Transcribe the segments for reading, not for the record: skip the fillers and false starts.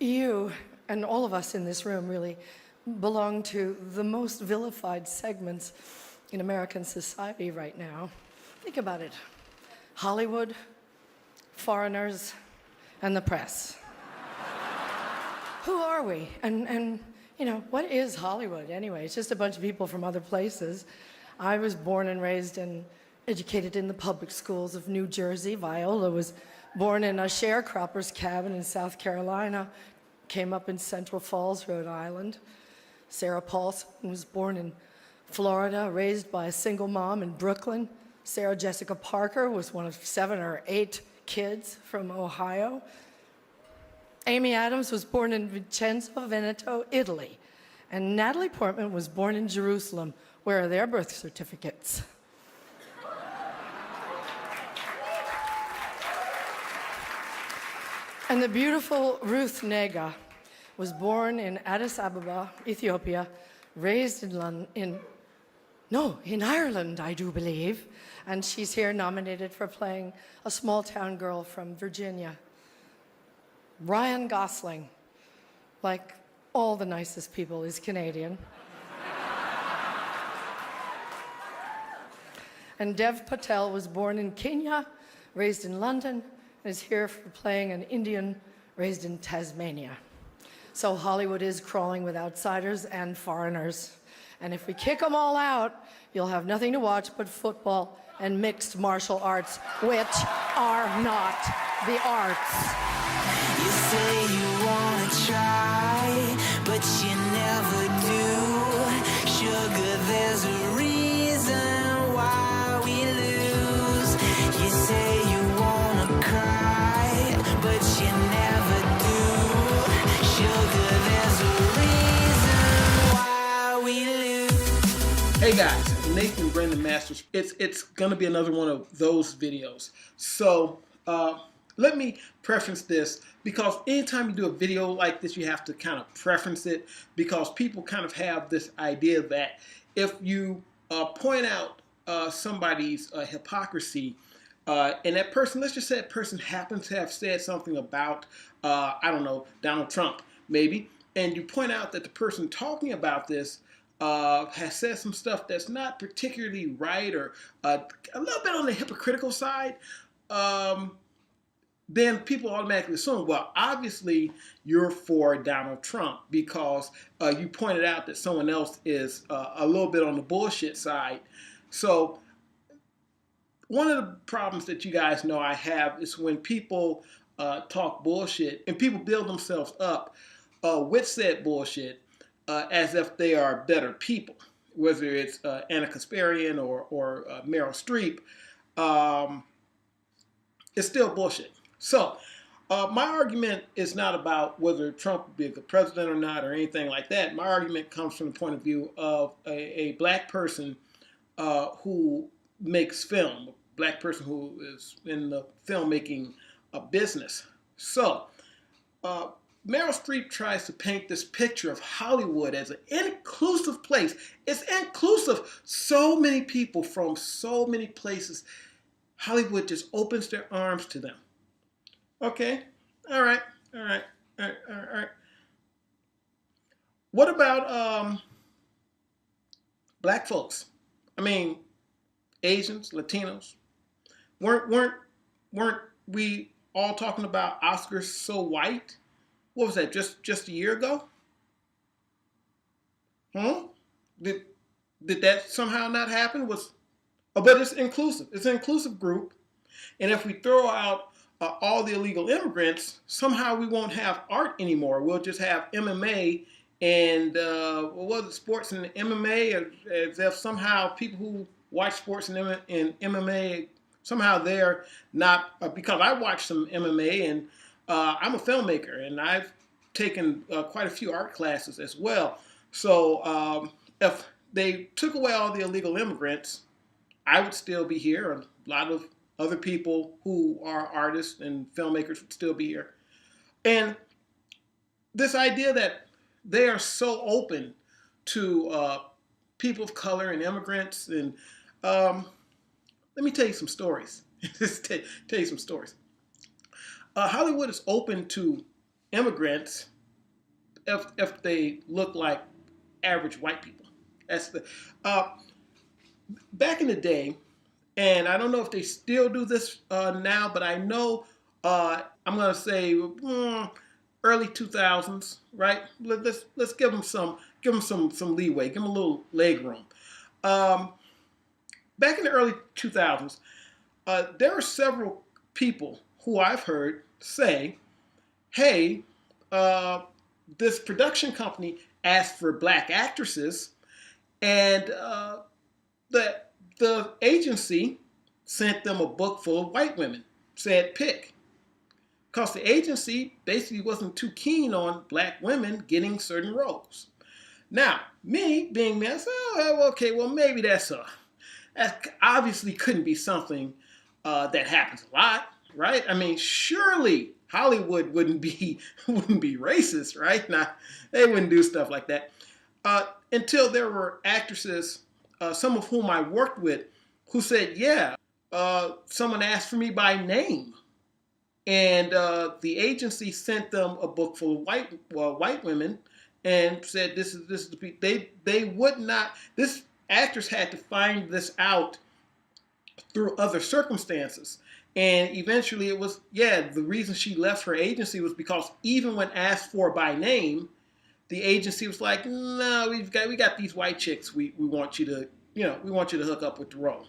You and all of us in this room really belong to the most vilified segments in American society right now. Think about it. Hollywood, foreigners, and the press. Who are we? And you know, what is Hollywood anyway? It's just a bunch of people from other places. I was born and raised and educated in the public schools of New Jersey. Viola was born in a sharecropper's cabin in South Carolina, came up in Central Falls, Rhode Island. Sarah Paulson was born in Florida, raised by a single mom in Brooklyn. Sarah Jessica Parker was one of 7 or 8 kids from Ohio. Amy Adams was born in Vicenza, Veneto, Italy. And Natalie Portman was born in Jerusalem. Where are their birth certificates? And the beautiful Ruth Nega was born in Addis Ababa, Ethiopia, raised in Ireland, I do believe. And she's here nominated for playing a small-town girl from Virginia. Ryan Gosling, like all the nicest people, is Canadian. And Dev Patel was born in Kenya, raised in London, and is here for playing an Indian raised in Tasmania. So Hollywood is crawling with outsiders and foreigners. And if we kick them all out, you'll have nothing to watch but football and mixed martial arts, which are not the arts. You say you wanna try, but you never do. Sugar, there's a reason why we lose. You say you wanna cry, but you never do. Sugar, there's a reason why we lose. Hey guys, Nathyn Brendan Masters. It's gonna be another one of those videos. So let me preference this, because anytime you do a video like this, you have to kind of preference it, because people kind of have this idea that if you point out somebody's hypocrisy, and that person, let's just say that person happens to have said something about, I don't know, Donald Trump, maybe, and you point out that the person talking about this has said some stuff that's not particularly right, or a little bit on the hypocritical side, then people automatically assume, well, obviously you're for Donald Trump, because you pointed out that someone else is a little bit on the bullshit side. So one of the problems that you guys know I have is when people talk bullshit and people build themselves up with said bullshit as if they are better people, whether it's Anna Kasparian or Meryl Streep. It's still bullshit. So my argument is not about whether Trump would be a good president or not, or anything like that. My argument comes from the point of view of a black person who makes film, a black person who is in the filmmaking business. So Meryl Streep tries to paint this picture of Hollywood as an inclusive place. It's inclusive. So many people from so many places. Hollywood just opens their arms to them. Okay, all right. What about black folks? I mean, Asians, Latinos. Weren't we all talking about Oscars So White? What was that? Just a year ago? Did that somehow not happen? But it's inclusive. It's an inclusive group, and if we throw out all the illegal immigrants, somehow we won't have art anymore. We'll just have MMA and sports and MMA, as if somehow people who watch sports and MMA, somehow they're not, because I watch some MMA and I'm a filmmaker and I've taken quite a few art classes as well. So if they took away all the illegal immigrants, I would still be here. A lot of other people who are artists and filmmakers would still be here. And this idea that they are so open to people of color and immigrants, and let me tell you some stories. Tell you some stories. Hollywood is open to immigrants if they look like average white people. That's the back in the day, and I don't know if they still do this now, but I know I'm gonna say early 2000s, right? Let's give them some leeway, give them a little leg room. Back in the early 2000s, there are several people who I've heard say, "Hey, this production company asked for black actresses, and the agency sent them a book full of white women, said pick." Because the agency basically wasn't too keen on black women getting certain roles. Now, me being me, I said, oh, okay, well, maybe that obviously couldn't be something that happens a lot, right? I mean, surely Hollywood wouldn't be racist, right? Nah, they wouldn't do stuff like that. Until there were actresses, some of whom I worked with, who said, yeah, someone asked for me by name. And the agency sent them a book full of white women and said, this is the they would not, this actress had to find this out through other circumstances. And eventually it was, the reason she left her agency was because even when asked for by name, the agency was like, no, we got these white chicks. We want you to, we want you to hook up with the role.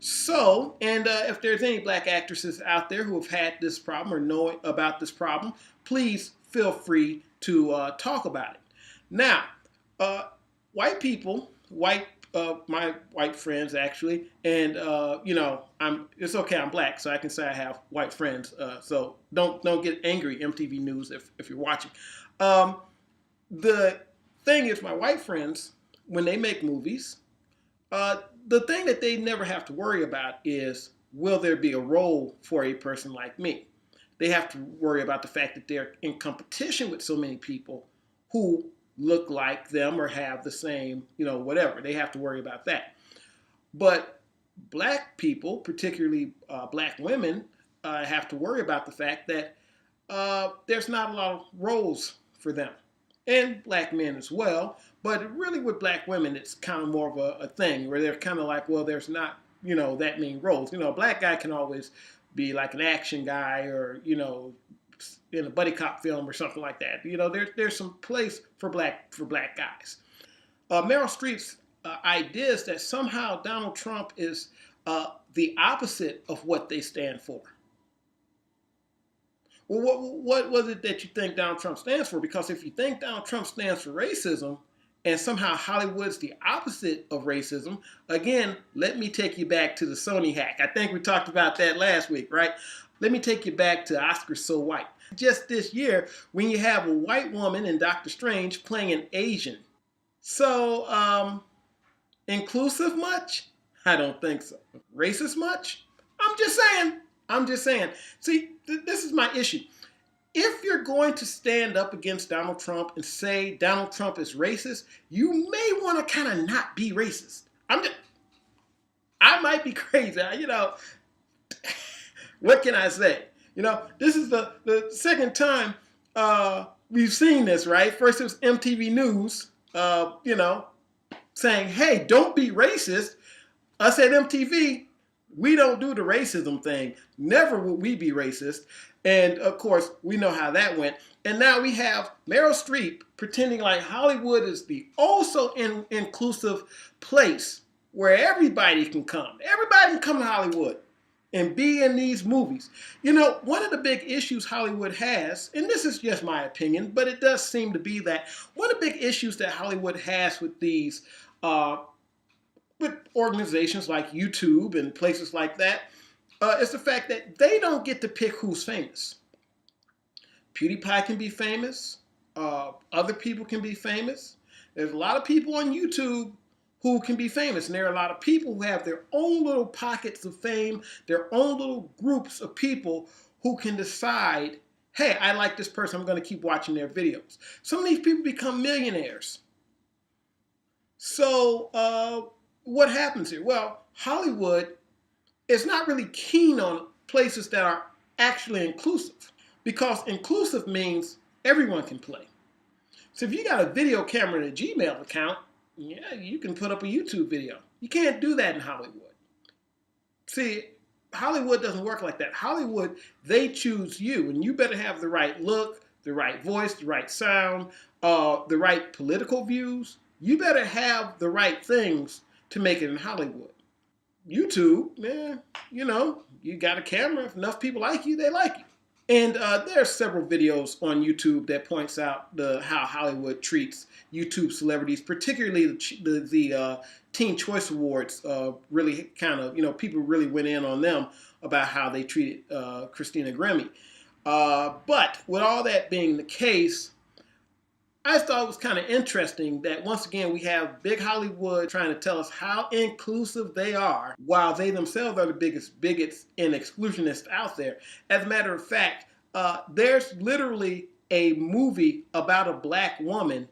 So, and if there's any black actresses out there who have had this problem or know about this problem, please feel free to talk about it. Now, white people, my white friends actually, and it's okay, I'm black, so I can say I have white friends. So don't get angry, MTV News, if you're watching. The thing is, my white friends, when they make movies, the thing that they never have to worry about is, will there be a role for a person like me? They have to worry about the fact that they're in competition with so many people who look like them or have the same, whatever. They have to worry about that. But black people, particularly black women, have to worry about the fact that there's not a lot of roles for them. And black men as well. But really with black women, it's kind of more of a thing where they're kind of like, well, there's not, that many roles. A black guy can always be like an action guy or, in a buddy cop film or something like that. There's some place for black guys. Meryl Streep's idea is that somehow Donald Trump is the opposite of what they stand for. Well, what was it that you think Donald Trump stands for? Because if you think Donald Trump stands for racism, and somehow Hollywood's the opposite of racism, again, let me take you back to the Sony hack. I think we talked about that last week, right? Let me take you back to Oscars So White. Just this year, when you have a white woman in Doctor Strange playing an Asian. So, inclusive much? I don't think so. Racist much? I'm just saying. See, this is my issue. If you're going to stand up against Donald Trump and say Donald Trump is racist, you may want to kind of not be racist. I might be crazy, what can I say? This is the second time we've seen this, right? First it was MTV News, saying, hey, don't be racist. I said, MTV, we don't do the racism thing. Never would we be racist. And of course, we know how that went. And now we have Meryl Streep pretending like Hollywood is the also inclusive place where everybody can come. Everybody can come to Hollywood and be in these movies. One of the big issues Hollywood has, and this is just my opinion, but it does seem to be that one of the big issues that Hollywood has with these with organizations like YouTube and places like that, is the fact that they don't get to pick who's famous. PewDiePie can be famous. Other people can be famous. There's a lot of people on YouTube who can be famous. And there are a lot of people who have their own little pockets of fame, their own little groups of people who can decide, hey, I like this person. I'm going to keep watching their videos. Some of these people become millionaires. So what happens here? Well, Hollywood is not really keen on places that are actually inclusive, because inclusive means everyone can play. So if you got a video camera and a Gmail account, yeah, you can put up a YouTube video. You can't do that in Hollywood. See, Hollywood doesn't work like that. Hollywood, they choose you, and you better have the right look, the right voice, the right sound, the right political views. You better have the right things to make it in Hollywood. YouTube, man, you know, you got a camera. If enough people like you, they like you. And there are several videos on YouTube that points out how Hollywood treats YouTube celebrities, particularly the Teen Choice Awards. Really kind of, you know, people really went in on them about how they treated Christina Grimmie. But with all that being the case, I thought it was kind of interesting that once again we have big Hollywood trying to tell us how inclusive they are, while they themselves are the biggest bigots and exclusionists out there. As a matter of fact, there's literally a movie about a black woman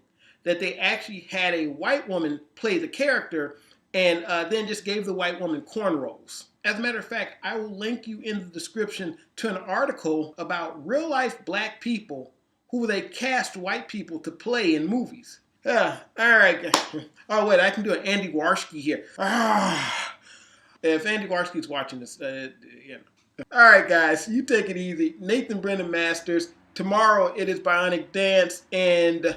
that they actually had a white woman play the character and then just gave the white woman cornrows. As a matter of fact, I will link you in the description to an article about real life black people who they cast white people to play in movies. All right. Oh, wait, I can do an Andy Warski here. If Andy Warski's watching this, you know. All right, guys, you take it easy. Nathyn Brennan Masters. Tomorrow it is Bionic Dance and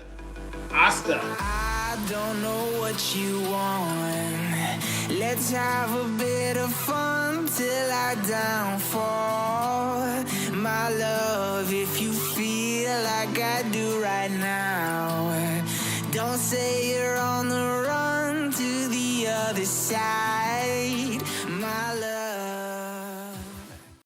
Asta. I don't know what you want. Let's have a bit of fun till I downfall. My love, if you feel like I do right now, don't say you're on the run to the other side.